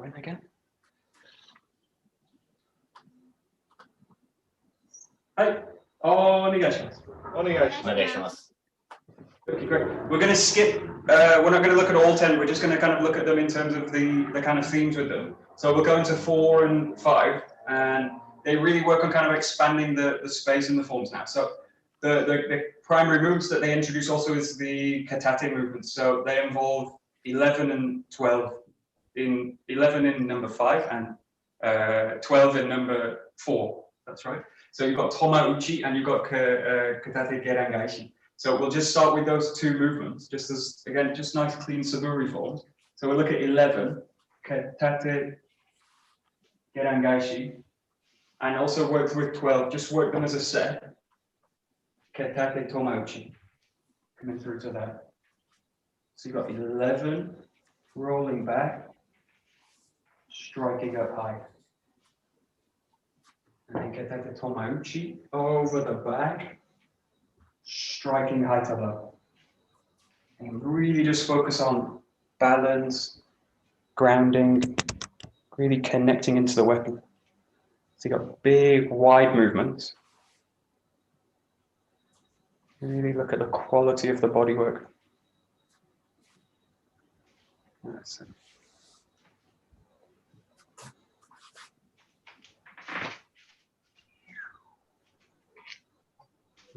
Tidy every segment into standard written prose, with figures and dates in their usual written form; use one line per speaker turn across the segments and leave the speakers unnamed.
Starting again. Hi. Onegaishimasu. Okay, great. We're going to skip, we're not going to look at all 10, we're just going to kind of look at them in terms of the kind of themes with them. So we'll go into 4 and 5, and they really work on kind of expanding the space and the forms now. So the primary movements that they introduce also is the katate movements. So they involve 11 and 12, in 11 in number 5 and 12 in number 4. That's right. So you've got Tomauchi and you've got katate gerangaishi. So we'll just start with those 2 movements, just as, again, just nice clean saburi forms. So we'll look at 11, katate gerangaishi, and also work with 12, just work them as a set. Katate tomauchi, coming through to that. So you've got 11, rolling back, striking up high. And then katate tomauchi, over the back, striking high to low. And really just focus on balance, grounding, really connecting into the weapon. So you've got big, wide movements. Really look at the quality of the body work. That's it.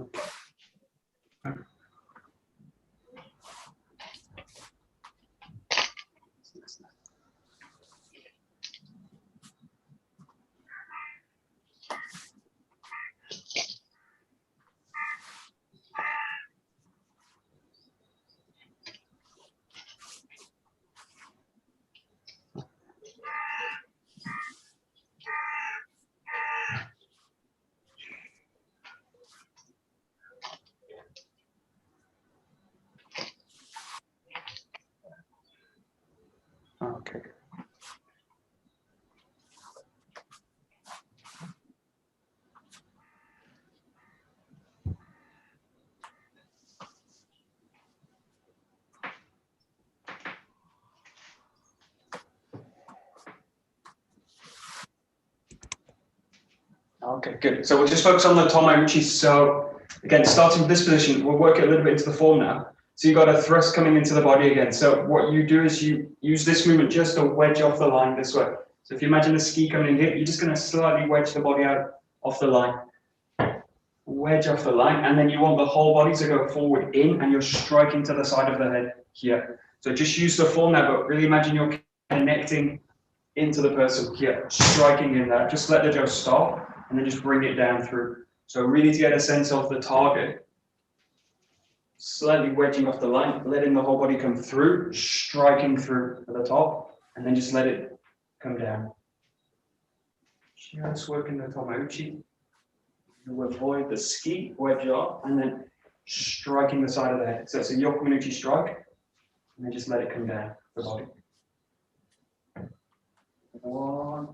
Okay. Okay. Okay, good. So we'll just focus on the tomauchi. So again, starting with this position, we'll work it a little bit into the form now. So you've got a thrust coming into the body again. So what you do is you use this movement just to wedge off the line this way. So if you imagine the ski coming in here, you're just going to slightly wedge the body out off the line. Wedge off the line, and then you want the whole body to go forward in, and you're striking to the side of the head here. So just use the form now, but really imagine you're connecting into the person here, striking in there. Just let the jaw stop, and then just bring it down through. So really to get a sense of the target, slightly wedging off the line, letting the whole body come through, striking through at the top, and then just let it come down. Just working the tomauchi. You avoid the ski, wedge off, and then striking the side of the head. So it's a yokominuchi strike, and then just let it come down the body. 1,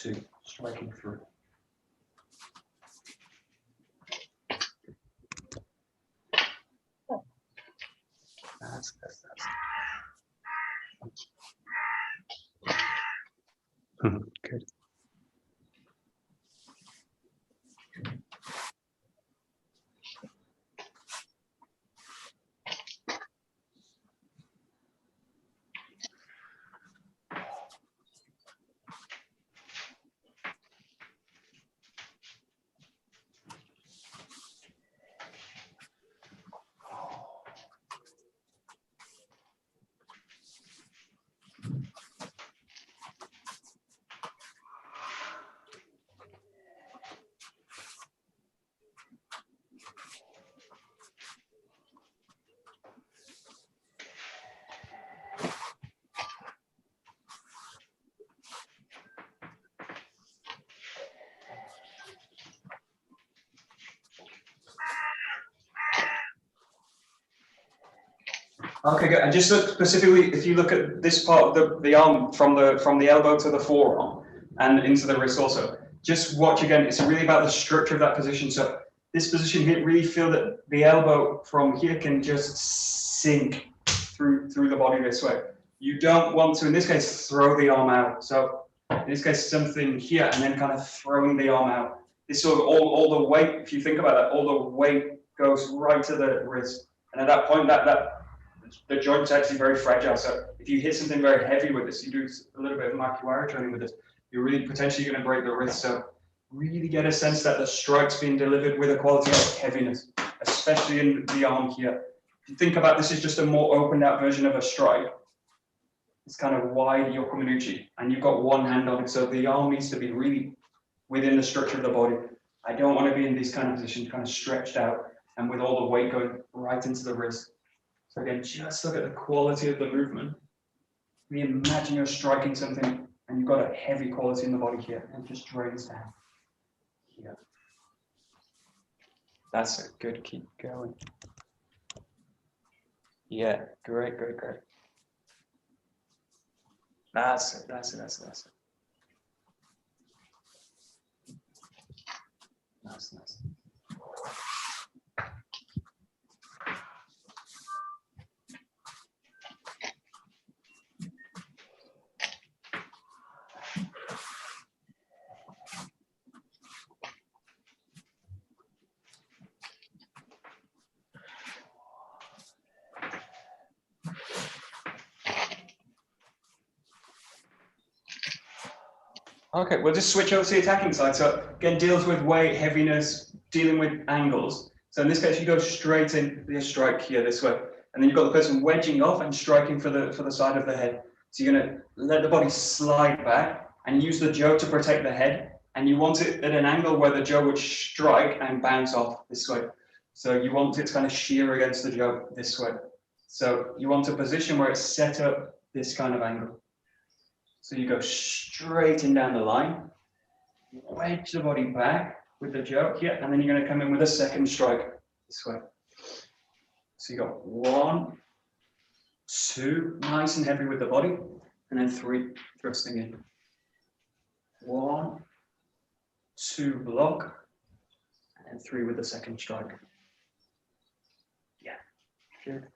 2, striking through. That's. Good. Okay, good. And just look specifically, if you look at this part of the arm from the elbow to the forearm and into the wrist also, just watch again. It's really about the structure of that position. So this position here, really feel that the elbow from here can just sink through the body this way. You don't want to, in this case, throw the arm out. So in this case, something here, and then kind of throwing the arm out. This sort of all the weight, if you think about that, all the weight goes right to the wrist. And at that point, the joint's actually very fragile. So if you hit something very heavy with this, you do a little bit of makiwara training with this, you're really potentially going to break the wrist. So really get a sense that the strike's being delivered with a quality of heaviness, especially in the arm here. If you think about this is just a more opened out version of a strike. It's kind of wide your kuminuchi, and you've got one hand on it. So the arm needs to be really within the structure of the body. I don't want to be in these kind of positions, kind of stretched out and with all the weight going right into the wrist. So again, just look at the quality of the movement. Really imagine you're striking something and you've got a heavy quality in the body here, and it just drains down here. That's it. Good. Keep going. Yeah, great. That's it. Nice. Okay, we'll just switch over to the attacking side. So again, deals with weight, heaviness, dealing with angles. So in this case, you go straight in the strike here this way, and then you've got the person wedging off and striking for the side of the head. So you're going to let the body slide back and use the jo to protect the head, and you want it at an angle where the jo would strike and bounce off this way. So you want it to kind of shear against the jo this way. So you want a position where it's set up this kind of angle. So you go straight in down the line, wedge the body back with the jo here, and then you're going to come in with a second strike this way. So you got 1, 2, nice and heavy with the body, and then 3, thrusting in. 1, 2, block, and 3 with the second strike. Yeah, good.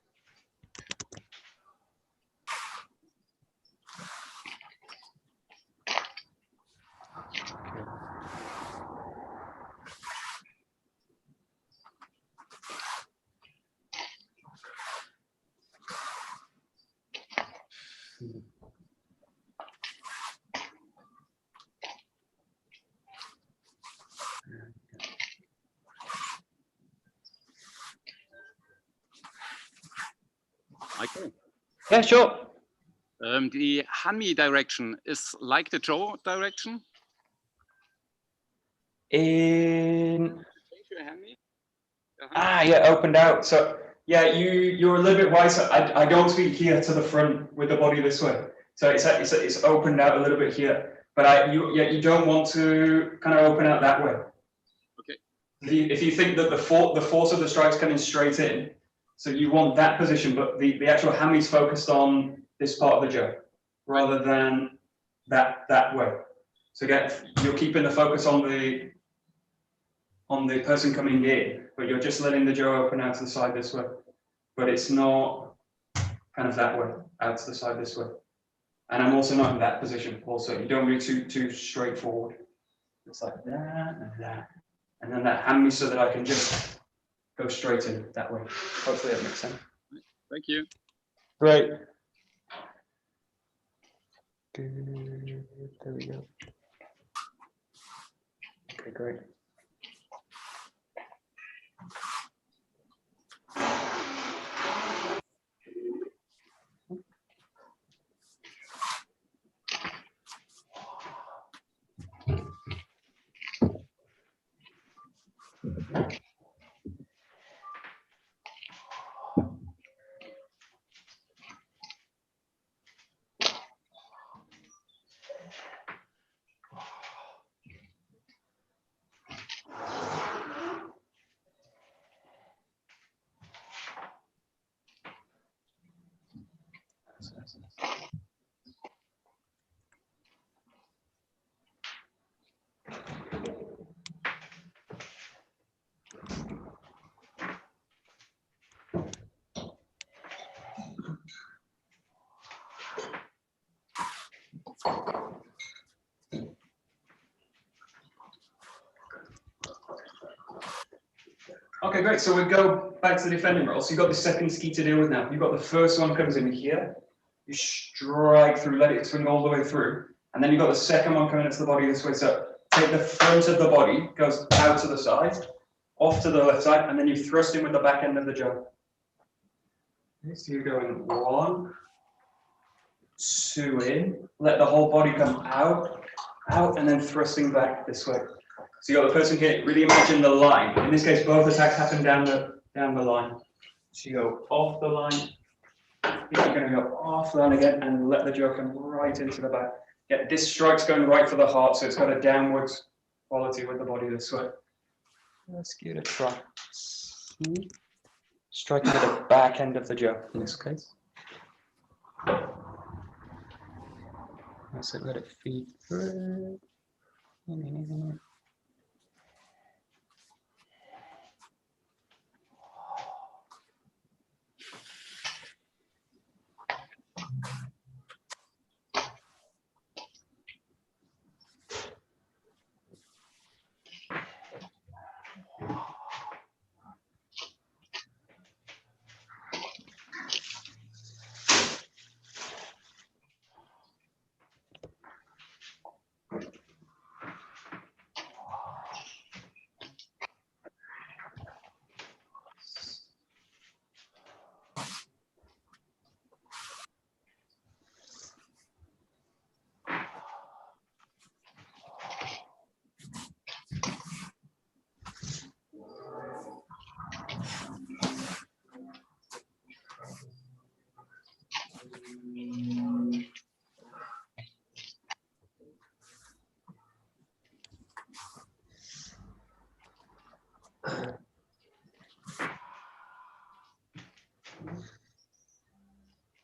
Michael?
Yeah, sure.
The Hanmi direction is like the Jo direction?
In
Change your Hanmi?
yeah, opened out. So yeah, you're a little bit wide. So I don't speak here to the front with the body this way. So it's opened out a little bit here, but you don't want to kind of open out that way.
Okay.
If you think that the force of the strike's coming straight in, so you want that position, but the actual Hanmi's focused on this part of the jo rather than that way. So again, you're keeping the focus on the person coming in, but you're just letting the jo open out to the side this way. But it's not kind of that way, out to the side this way. And I'm also not in that position also. You don't move too straightforward. It's like that and that. And then that Hanmi so that I can just go straight in that way. Hopefully that makes sense.
Thank you.
Great. Good. There we go. Okay, great. Okay, great. So we go back to the defending roll. So you've got the second ski to deal with now. You've got the first one comes in here. You strike through, let it swing all the way through. And then you've got the second one coming into the body this way. So take the front of the body, goes out to the side, off to the left side, and then you thrust in with the back end of the jump. So you're going 1, 2 in, let the whole body come out, and then thrusting back this way. So you got the person here, really imagine the line. In this case, both attacks happen down the line. So you go off the line, you're going to go off the line again, and let the jaw come right into the back. Yeah, this strike's going right for the heart, so it's got a downwards quality with the body this way. Let's give it a try. Striking at the back end of the jaw in this case. That's it, let it feed through.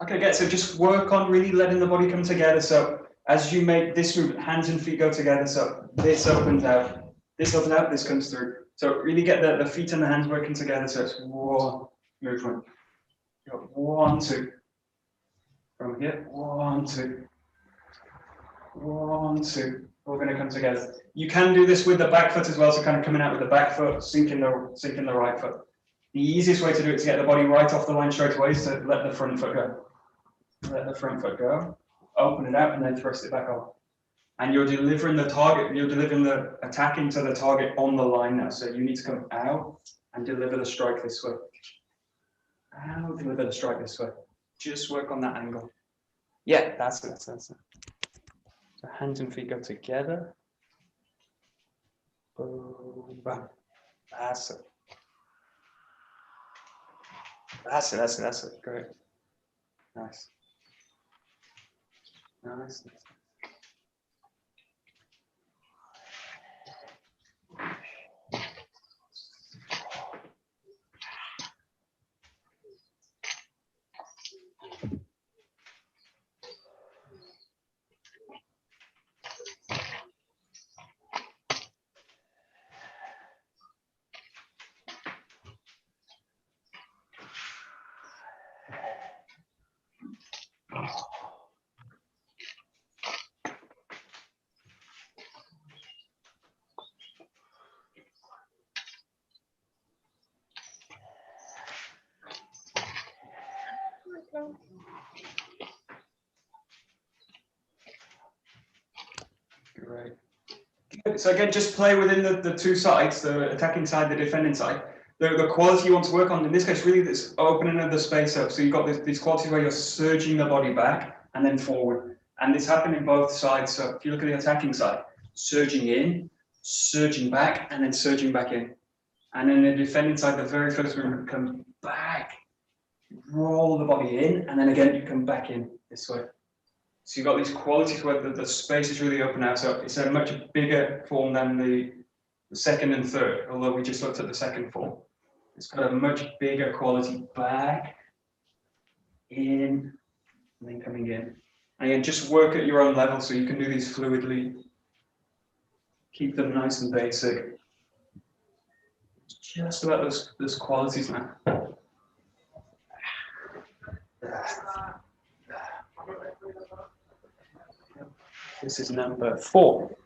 Okay, good. So just work on really letting the body come together. So as you make this move, hands and feet go together. So this opens out, this comes through. So really get the feet and the hands working together. So it's one movement. You got 1, 2. From here, 1, 2. 1, 2. All going to come together. You can do this with the back foot as well. So kind of coming out with the back foot, sinking the right foot. The easiest way to do it is to get the body right off the line straight away. So let the front foot go. Let the front foot go. Open it out and then thrust it back on. And you're delivering the target. You're delivering the attack into the target on the line now. So you need to come out and deliver the strike this way. Out, deliver the strike this way. Just work on that angle. Yeah, that's it. That's it. So hands and feet go together. Boom, bam. That's it. That's it. Great. Nice. Nice. Great. Good. So again, just play within the two sides, the attacking side, the defending side. The quality you want to work on, in this case, really this opening of the space up. So you've got these qualities where you're surging the body back and then forward. And it's happening both sides. So if you look at the attacking side, surging in, surging back, and then surging back in. And then the defending side, the very first movement comes back, roll the body in, and then again, you come back in this way. So you've got these qualities where the space is really open out. So it's a much bigger form than the second and third, although we just looked at the second form. It's got a much bigger quality back, in, and then coming in. And again, just work at your own level so you can do these fluidly. Keep them nice and basic. Just about those qualities now. This is number 4.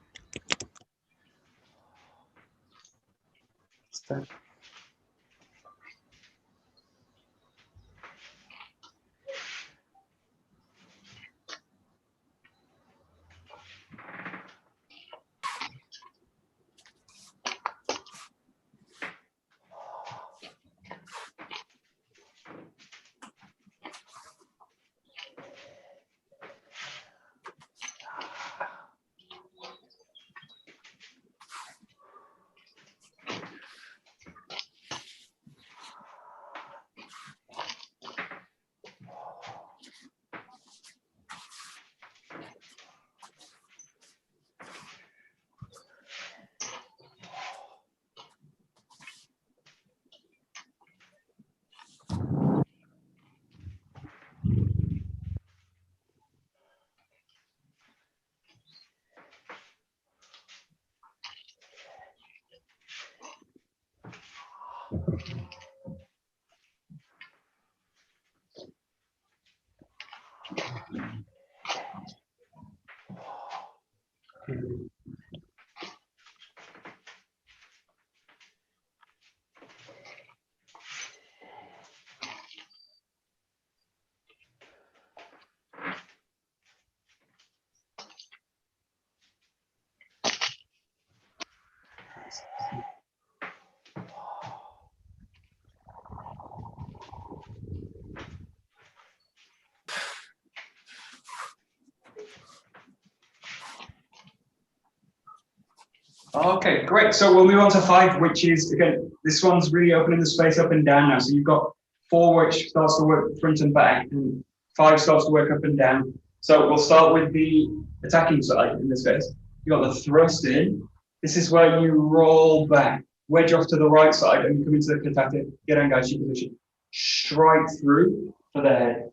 Okay, great. So we'll move on to 5, which is, again, this one's really opening the space up and down now. So you've got 4, which starts to work front and back, and 5 starts to work up and down. So we'll start with the attacking side in this case. You've got the thrust in. This is where you roll back, wedge off to the right side, and you come into the Katate Gerangashi position. Strike through for the head.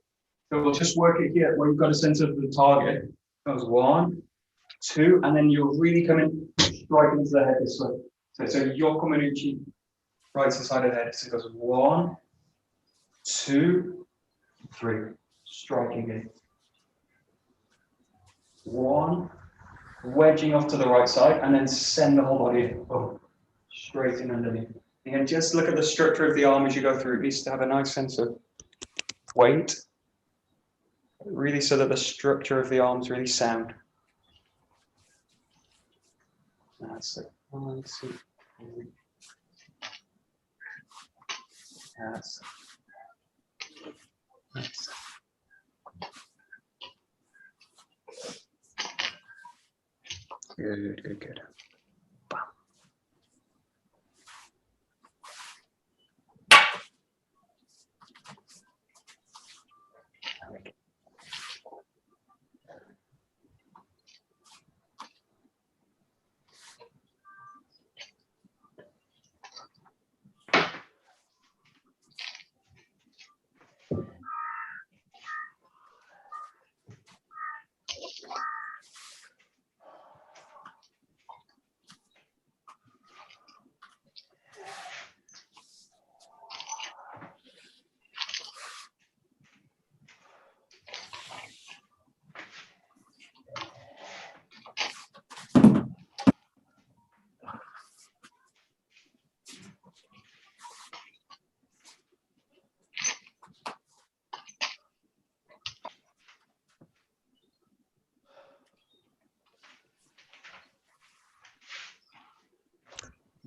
So we'll just work it here where you've got a sense of the target. Goes 1, 2, and then you'll really come in, strike into the head this way. So Yoko Manuchi, right to the side of the head. So it goes 1, 2, 3. Striking in. 1, wedging off to the right side, and then send the whole body in. Boom. Straight in underneath. Again, just look at the structure of the arm as you go through. It needs to have a nice sense of weight, really, so that the structure of the arm is really sound. That's it. 1, 2, 3. That's nice. Good, good, good. Bam.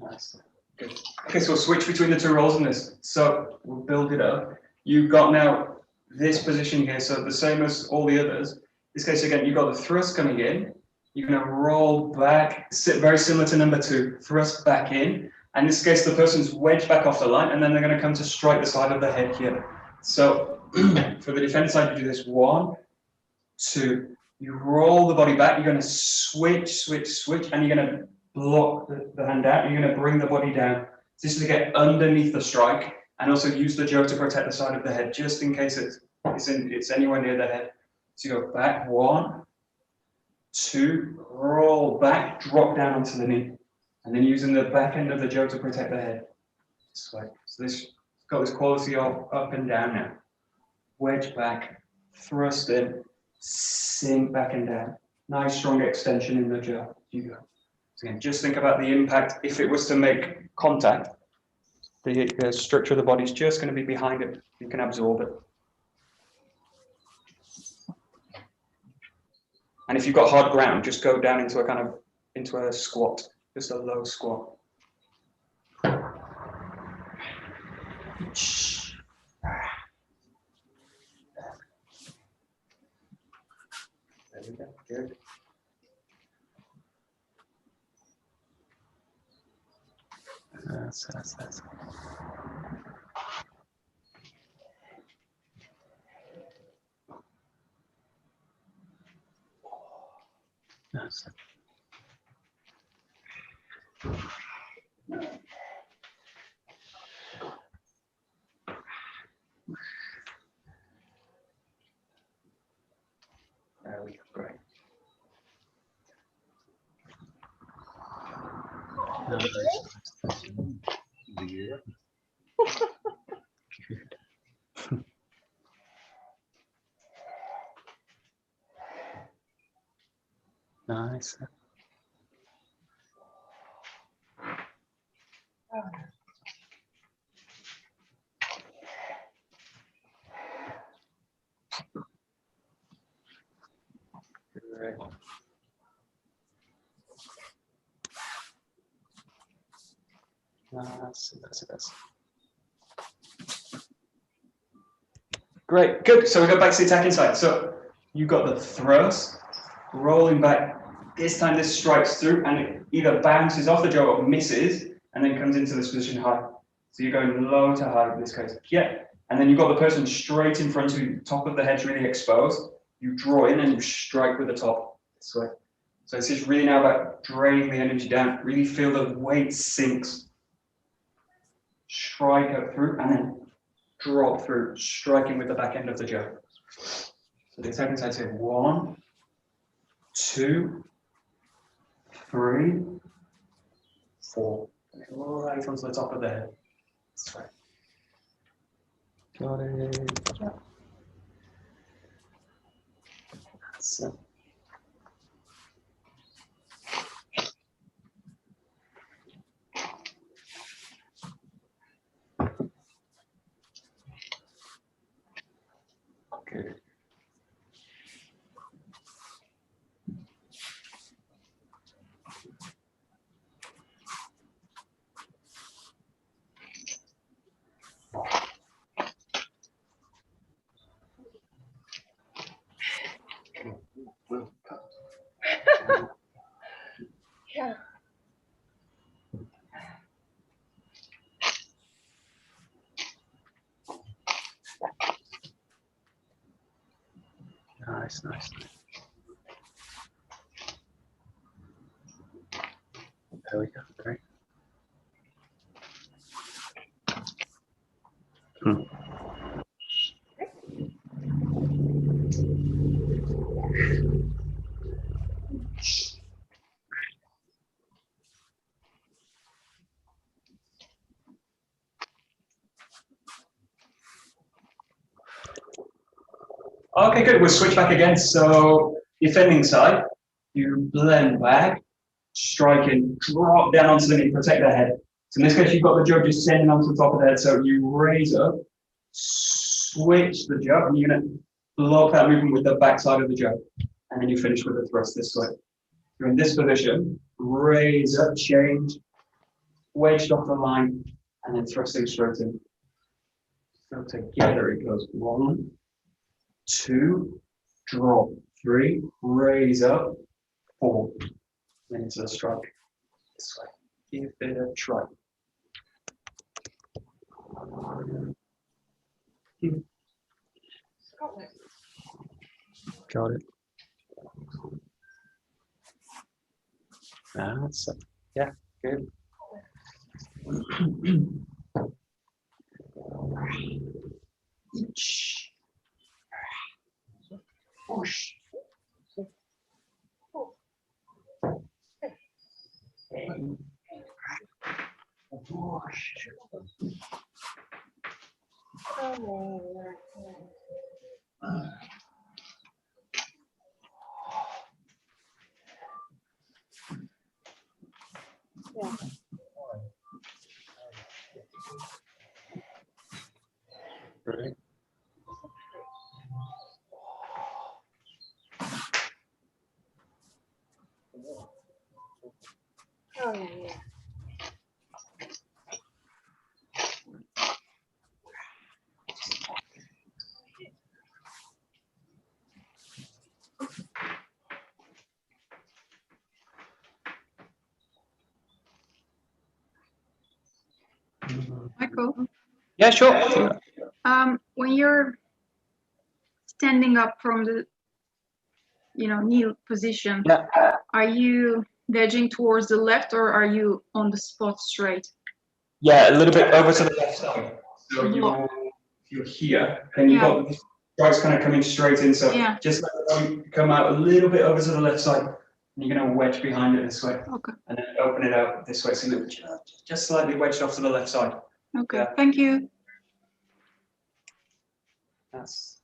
Nice. Good. Okay, so we'll switch between the 2 roles in this. So we'll build it up. You've got now this position here, so the same as all the others. In this case, again, you've got the thrust coming in. You're going to roll back, very similar to number 2, thrust back in. And in this case, the person's wedged back off the line, and then they're going to come to strike the side of the head here. So for the defender side, you do this 1, 2. You roll the body back. You're going to switch, switch, switch, and you're going to block the hand out. You're going to bring the body down. This is to get underneath the strike, and also use the jaw to protect the side of the head, just in case it's anywhere near the head. So you go back, 1, 2, roll back, drop down onto the knee, and then using the back end of the jaw to protect the head. This way. So this got this quality of up and down now. Wedge back, thrust in, sink back and down. Nice strong extension in the jaw. You go. So again, just think about the impact. If it was to make contact, the structure of the body is just going to be behind it. You can absorb it. And if you've got hard ground, just go down into a squat, just a low squat. There we go. Good. That's. Nice. There we go. Great. Nice. Great. That's. Great, good. So we go back to the attacking side. So you got the thrust, rolling back. This time this strikes through and it either bounces off the jaw or misses and then comes into this position high. So you're going low to high in this case. Yeah. And then you've got the person straight in front of you, top of the head's really exposed. You draw in and you strike with the top this way. So it's just really now about draining the energy down. Really feel the weight sinks. Strike up through and then drop through, striking with the back end of the jaw. So the second side say 1, 2, 3, 4. Right onto the top of the head. This way. Got it. Yeah. That's it. Good.
Yeah.
Nice, nice. There we go. Great. Okay, good. We'll switch back again. So defending side, you blend back, strike and drop down onto the knee, protect the head. So in this case, you've got the jaw just sending onto the top of the head. So you raise up, switch the jaw, and you're going to block that movement with the back side of the jaw. And then you finish with a thrust this way. You're in this position, raise up, change, wedged off the line, and then thrusting straight in. So together it goes 1, 2, drop, 3, raise up, 4, then into the strike. This way. Give it a try. Got it. That's it. Yeah, good. Push.
Yeah.
Right.
Oh, yeah.
Michael,
Yeah, sure.
when you're standing up from the, kneel position,
Yeah.
are you vegging towards the left or are you on the spot straight?
Yeah, a little bit over to the left side. So you're here, and you've got the strikes kind of coming straight in. So just let them come out a little bit over to the left side. And you're going to wedge behind it this way.
Okay.
And then open it out this way. So just slightly wedged off to the left side.
Okay,
Yeah.
thank you.
That's.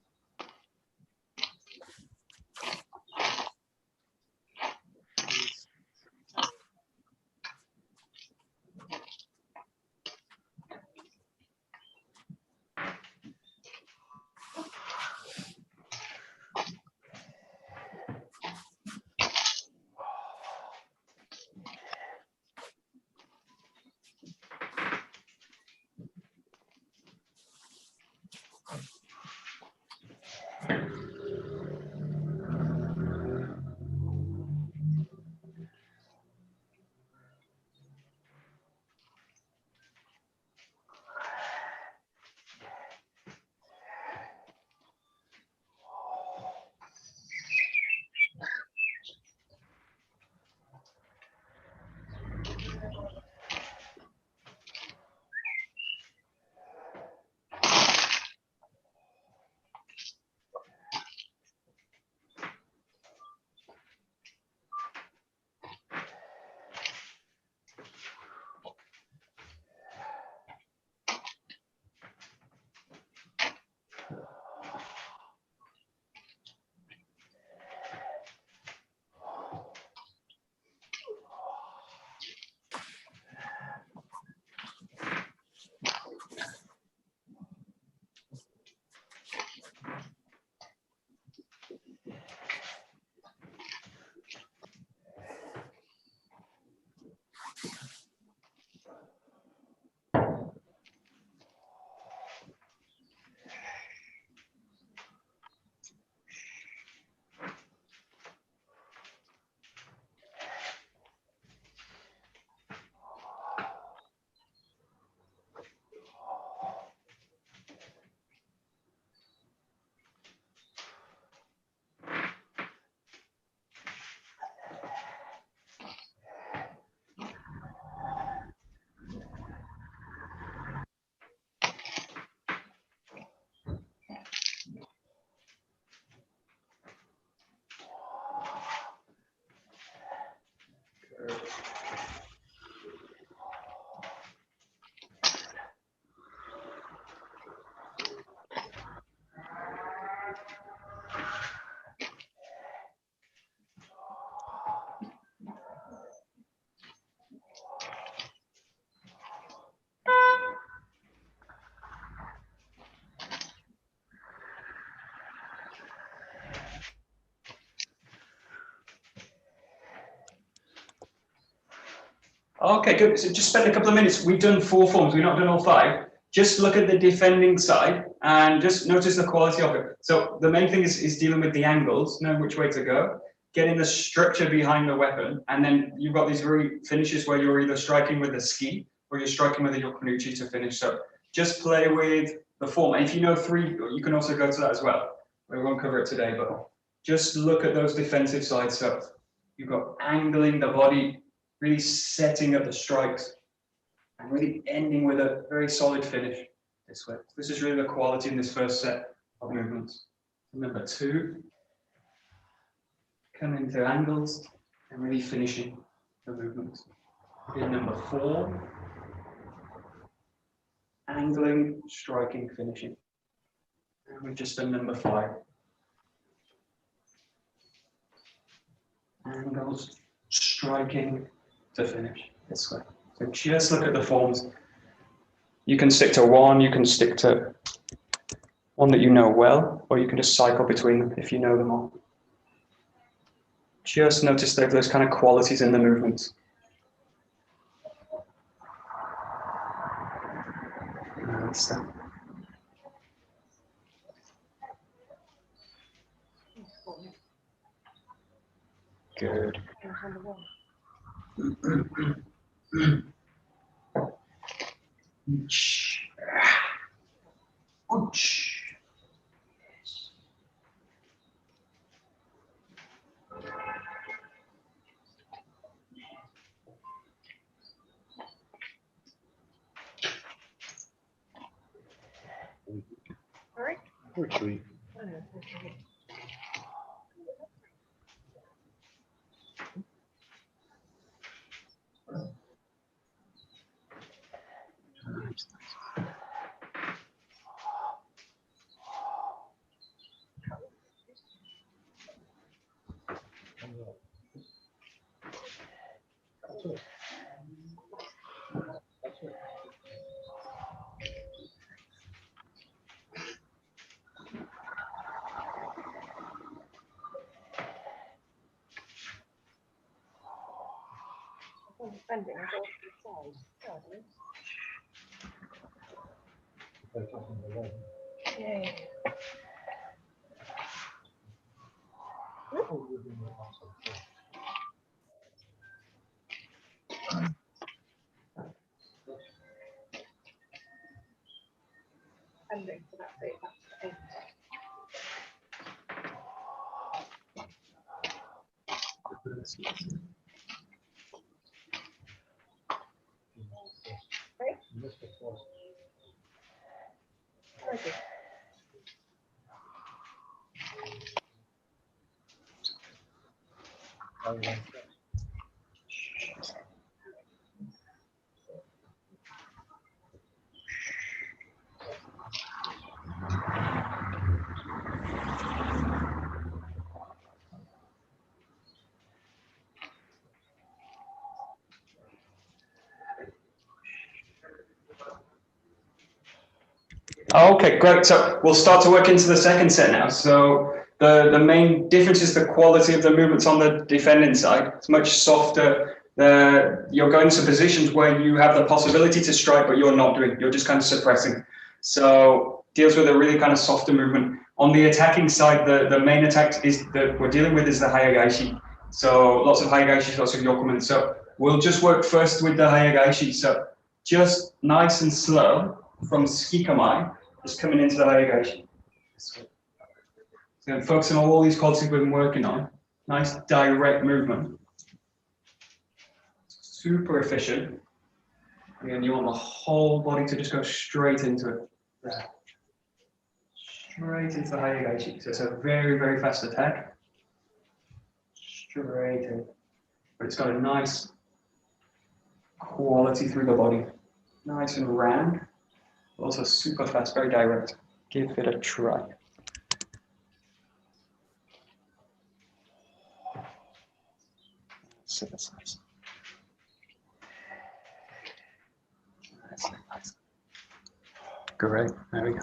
Okay, good. So just spend a couple of minutes. We've done 4 forms. We've not done all 5. Just look at the defending side and just notice the quality of it. So the main thing is dealing with the angles, knowing which way to go, getting the structure behind the weapon, and then you've got these very finishes where you're either striking with a ski or you're striking with a yokonuchi to finish. So just play with the form. And if you know 3, you can also go to that as well. We won't cover it today, but just look at those defensive sides. So you've got angling the body, really setting up the strikes, and really ending with a very solid finish this way. This is really the quality in this first set of movements. Number 2, coming into angles and really finishing the movements. In number 4, angling, striking, finishing. And we've just done number 5. Angles, striking to finish this way. So just look at the forms. You can stick to one, you can stick to one that you know well, or you can just cycle between them if you know them all. Just notice those kind of qualities in the movements. That's that. Good.
Sorry?
Retreat.
Bending is all to the side. Yeah. Bending, so that's it. That's the end. Right? Okay.
Okay, great. So we'll start to work into the second set now. So the main difference is the quality of the movements on the defending side. It's much softer. You're going to positions where you have the possibility to strike, but you're not doing. You're just kind of suppressing. So deals with a really kind of softer movement. On the attacking side, the main attack is that we're dealing with is the hayagaishi. So lots of hayagaishi, lots of yokomen. So we'll just work first with the hayagaishi. So just nice and slow from skikamai, just coming into the hayagaishi. So focus on all these qualities we've been working on. Nice direct movement. Super efficient. Again, you want the whole body to just go straight into it. There. Straight into the hayagaishi. So it's a very, very fast attack. Straight in. But it's got a nice quality through the body. Nice and round. Also super fast, very direct. Give it a try. So that's nice. Nice. Great, there we go.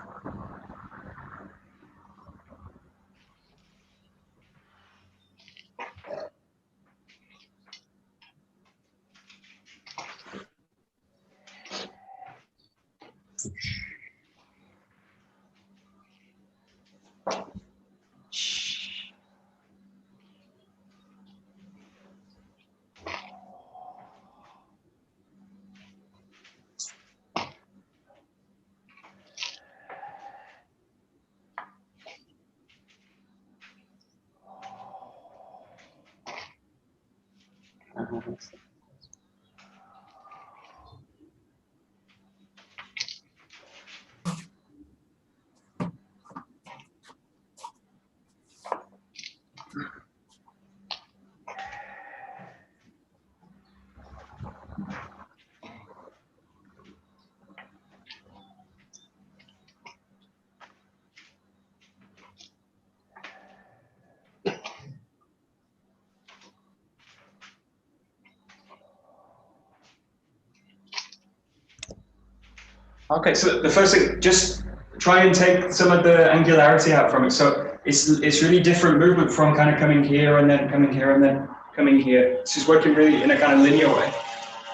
Okay, so the first thing, just try and take some of the angularity out from it. So it's really different movement from kind of coming here and then coming here and then coming here. This is working really in a kind of linear way.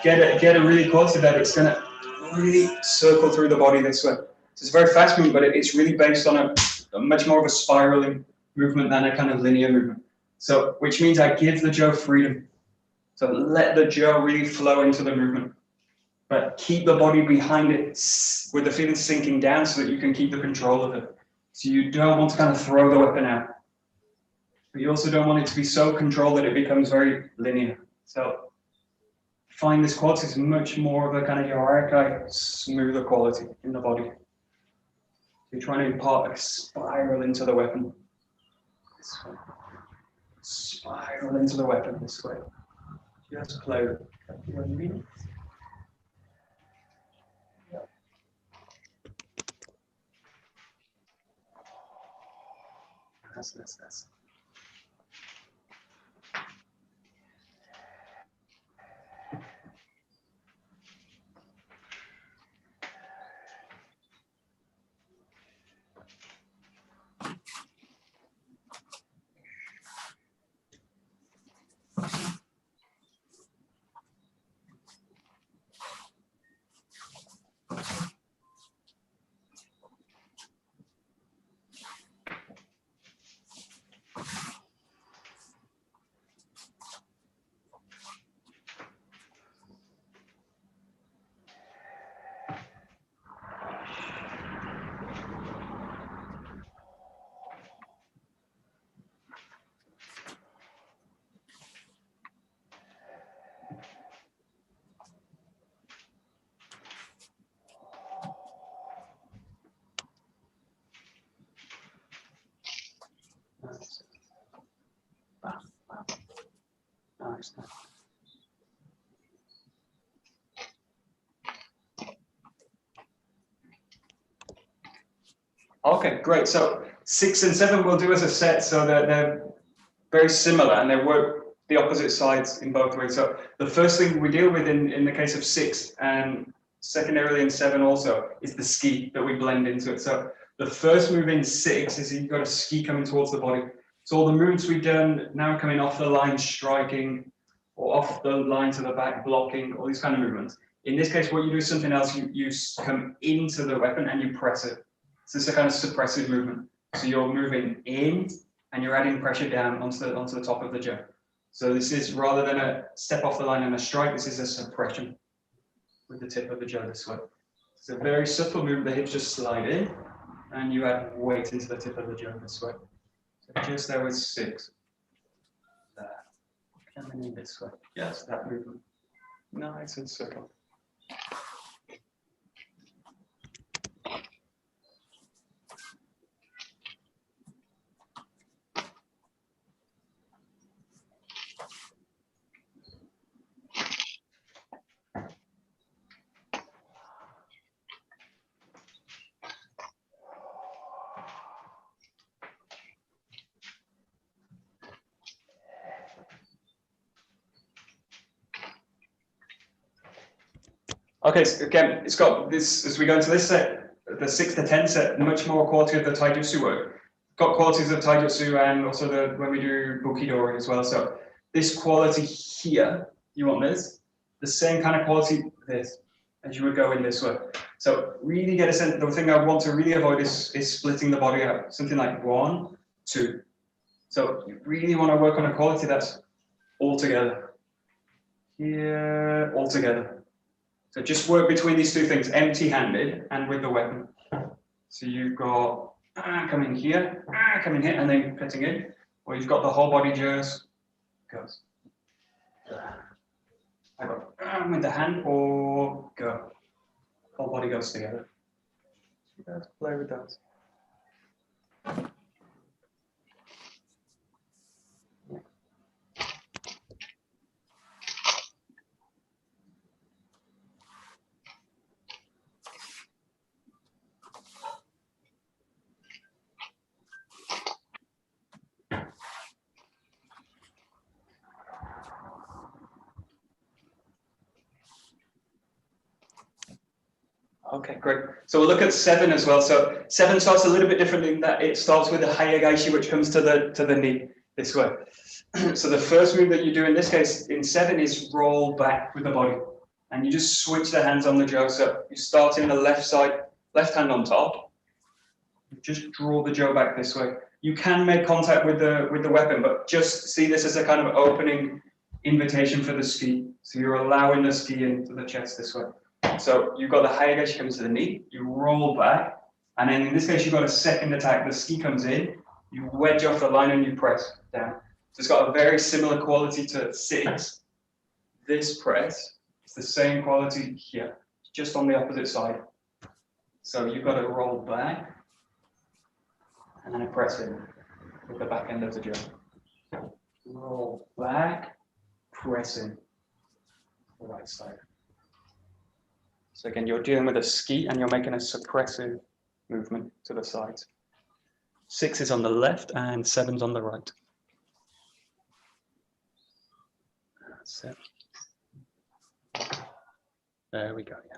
Get a really quality that it's gonna really circle through the body this way. So it's very fast movement, but it's really based on a much more of a spiraling movement than a kind of linear movement. So which means I give the jaw freedom. So let the jaw really flow into the movement. But keep the body behind it with the feeling sinking down so that you can keep the control of it. So you don't want to kind of throw the weapon out. But you also don't want it to be so controlled that it becomes very linear. So find this quality is much more of a kind of AIKIKAI, smoother quality in the body. You're trying to impart a spiral into the weapon. This way. Spiral into the weapon this way. Just play with it. That's. Nice. Okay, great. So 6 and 7 we'll do as a set, so that they're very similar and they work the opposite sides in both ways. So the first thing we deal with in the case of 6 and secondarily in 7 also is the ski that we blend into it. So the first move in 6 is you've got a ski coming towards the body. So all the movements we've done now coming off the line, striking, or off the line to the back, blocking, all these kind of movements. In this case, what you do is something else. You come into the weapon and you press it. So it's a kind of suppressive movement. So you're moving in and you're adding pressure down onto the top of the jaw. So this is, rather than a step off the line and a strike, this is a suppression with the tip of the jaw this way. It's a very subtle movement. The hips just slide in and you add weight into the tip of the jaw this way. So just there with 6. There. Coming in this way. Yes, that movement. Nice and subtle. Okay, so again, it's got this, as we go into this set, the 6 to 10 set, much more quality of the taijutsu work. Got qualities of taijutsu and also when we do bukidori as well. So this quality here, you want this, the same kind of quality, this. as you would go in this way. So really get a sense. The thing I want to really avoid is splitting the body out. Something like 1, 2. So you really want to work on a quality that's all together. Here, all together. So just work between these two things, empty-handed and with the weapon. So you've got coming here, coming here, and then cutting in. Or you've got the whole body just goes. I got with the hand or go. Whole body goes together. Let's play with that. Okay, great. So we'll look at 7 as well. So 7 starts a little bit differently in that it starts with a hayagaishi, which comes to the knee this way. So the first move that you do in this case in 7 is roll back with the body, and you just switch the hands on the jo. So you start in the left side, left hand on top. Just draw the jo back this way. You can make contact with the weapon, but just see this as a kind of opening invitation for the ski. So you're allowing the ski into the chest this way. So you've got the hayagaishi comes to the knee, you roll back, and then in this case you've got a second attack. The ski comes in, you wedge off the line and you press down. So it's got a very similar quality to 6. This press, it's the same quality here, just on the opposite side. So you've got to roll back and then press in with the back end of the jo. Roll back, press in the right side. So again, you're dealing with a ski and you're making a suppressive movement to the sides. 6 is on the left and 7's on the right. That's it. There we go, yeah.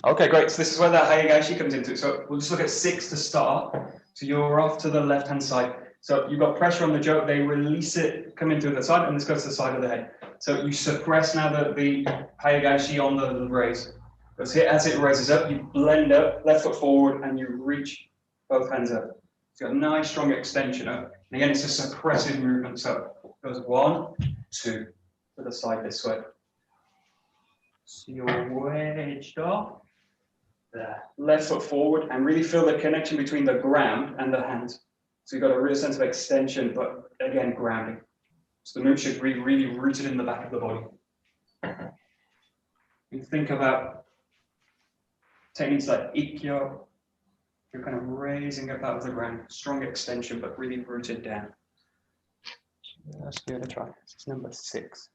Okay, great. So this is where the hayagaishi comes into it. So we'll just look at 6 to start. So you're off to the left-hand side. So you've got pressure on the jo, they release it, come into the side, and this goes to the side of the head. So you suppress now the hayagaishi on the raise. Because here, as it raises up, you blend up, left foot forward, and you reach both hands up. So you've got a nice strong extension up. And again, it's a suppressive movement. So it goes 1, 2 to the side this way. So you're wedged off. There. Left foot forward and really feel the connection between the ground and the hands. So you've got a real sense of extension, but again, grounding. So the move should be really rooted in the back of the body. You think about techniques like ikkyo, you're kind of raising up out of the ground, strong extension, but really rooted down. Let's give it a try. This is number 6.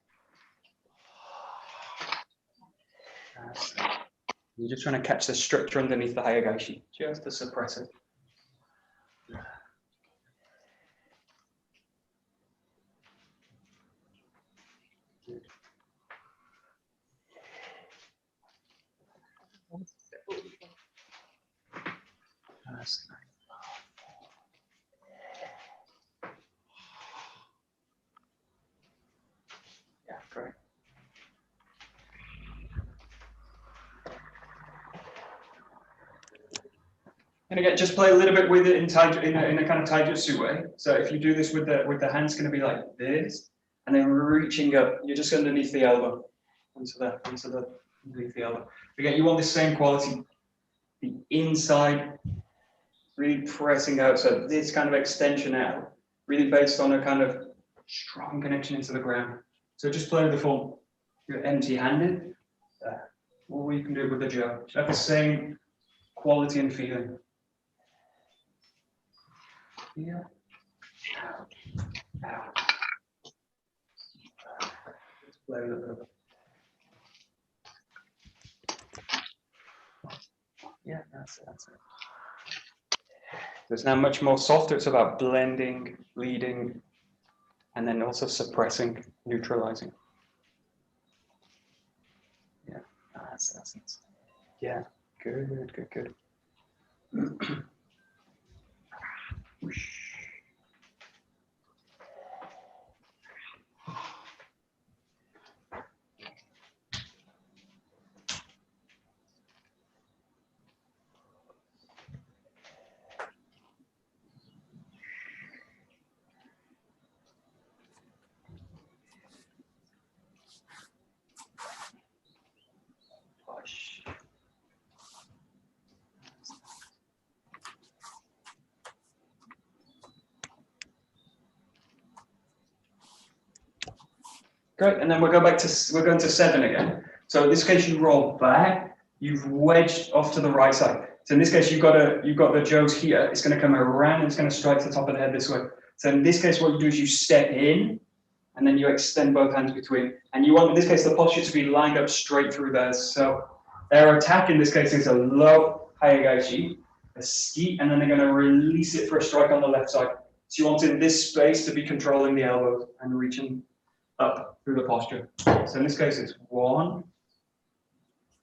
You're just trying to catch the structure underneath the hayagaishi, just to suppress it. That's nice. Yeah, great. And again, just play a little bit with it in a kind of taijutsu way. So if you do this with the hands, going to be like this, and then reaching up, you're just underneath the elbow, underneath the elbow. Again, you want the same quality. the inside, really pressing out. So this kind of extension out, really based on a kind of strong connection into the ground. So just play with the form. You're empty-handed, or you can do it with the jaw. Have the same quality and feeling. Yeah. Out. Out. Let's play with it a little bit. Yeah, that's it. So it's now much more softer. It's about blending, leading, and then also suppressing, neutralizing. Yeah, that's it. Yeah, good. Great, and then we're going to 7 again. So in this case, you roll back, you've wedged off to the right side. So in this case, you've got the Joes here. It's going to come around and it's going to strike the top of the head this way. So in this case, what you do is you step in and then you extend both hands between. And you want, in this case, the posture to be lined up straight through there. So their attack in this case is a low hayagaishi, a ski, and then they're going to release it for a strike on the left side. So you want in this space to be controlling the elbows and reaching up through the posture. So in this case, it's 1,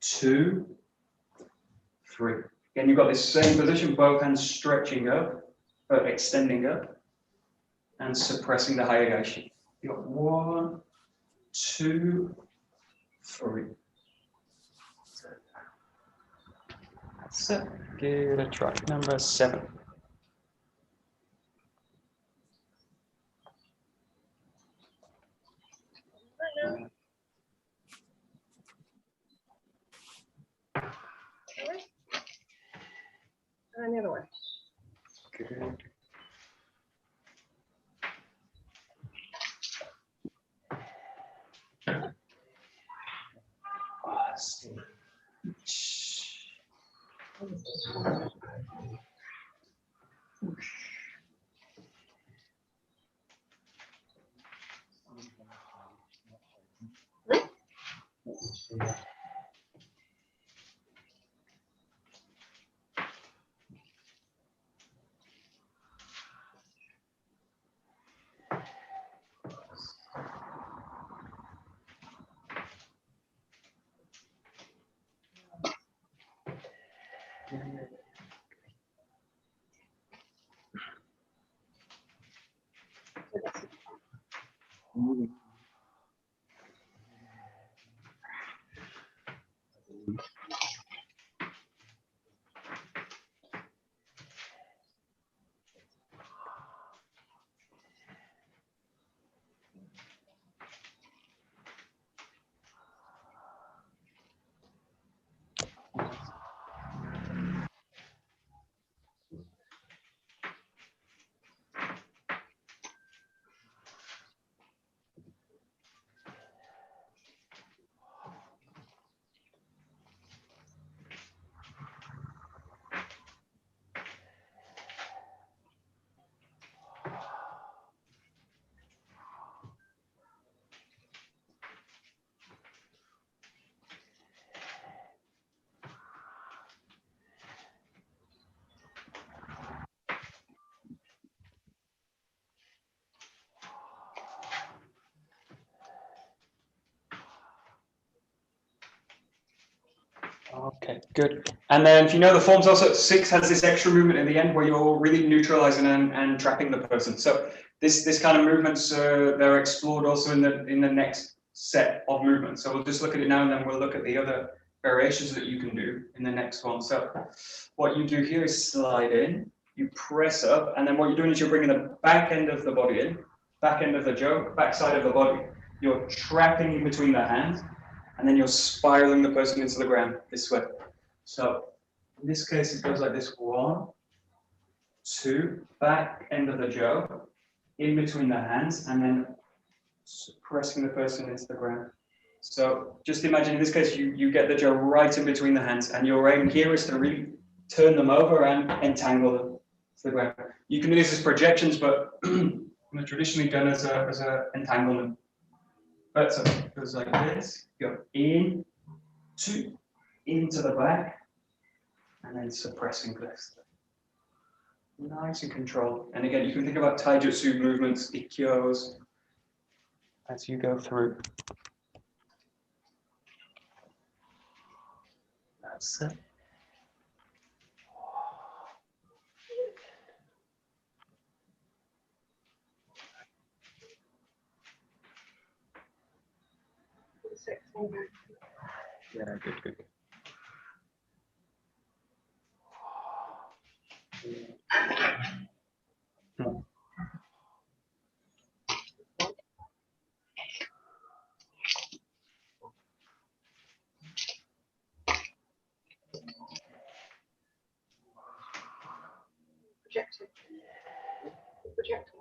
2, 3. Again, you've got this same position, both hands stretching up, extending up, and suppressing the hayagaishi. You've got 1, 2, 3. That's it. Give it a try. Number 7.
And the other one.
Good. Okay, good. And then if you know the forms also, 6 has this extra movement at the end where you're really neutralizing and trapping the person. So this kind of movements, they're explored also in the next set of movements. So we'll just look at it now and then we'll look at the other variations that you can do in the next one. So what you do here is slide in, you press up, and then what you're doing is you're bringing the back end of the body in, back end of the jaw, back side of the body. You're trapping in between the hands, and then you're spiraling the person into the ground this way. So In this case, it goes like this: 1, 2, back end of the jaw, in between the hands, and then pressing the person into the ground. So just imagine in this case, you get the jaw right in between the hands, and your aim here is to really turn them over and entangle them to the ground. You can do this as projections, but traditionally done as a entanglement. But so it goes like this: go in, 2, into the back, and then suppressing this. Nice and controlled. And again, you can think about taijutsu movements, ikkyos, as you go through. That's it. Yeah, good.
Projecting. Projecting.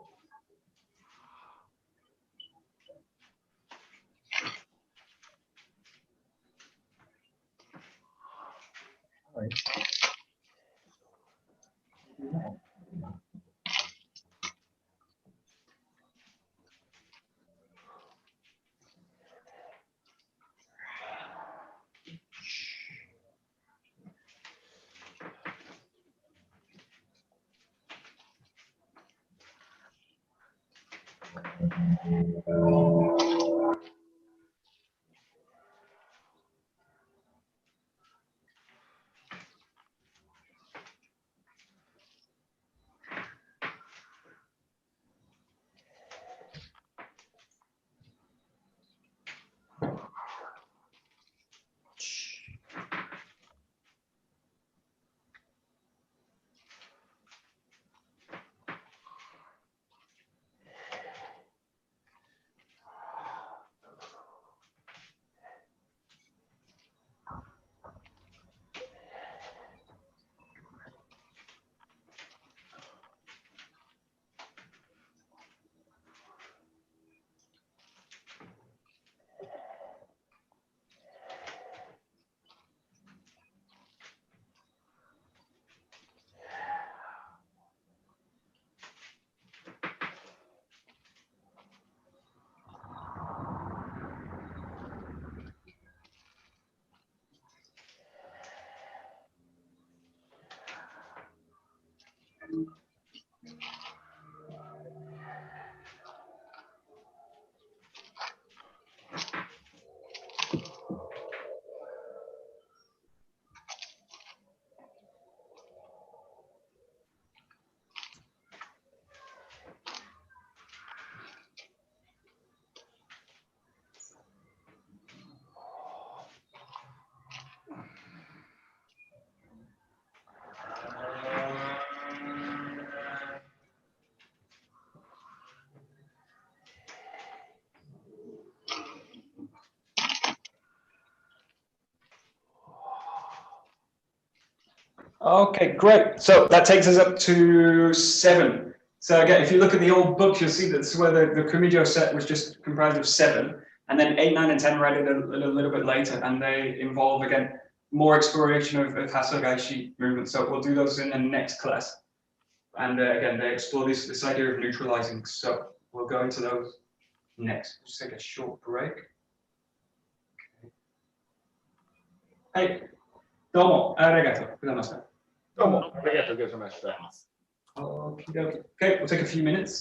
Okay, great. So that takes us up to 7. So again, if you look at the old books, you'll see that's where the KUMIJO set was just comprised of 7, and then 8, 9, and 10 were added a little bit later, and they involve again more exploration of Hasogaishi movements. So we'll do those in the next class, and again they explore this idea of neutralizing. So we'll go into those next. Just take a short break. Hey, domo arigatou gozaimashita.
Domo, arigatou gozaimashita.
Okay, we'll take a few minutes.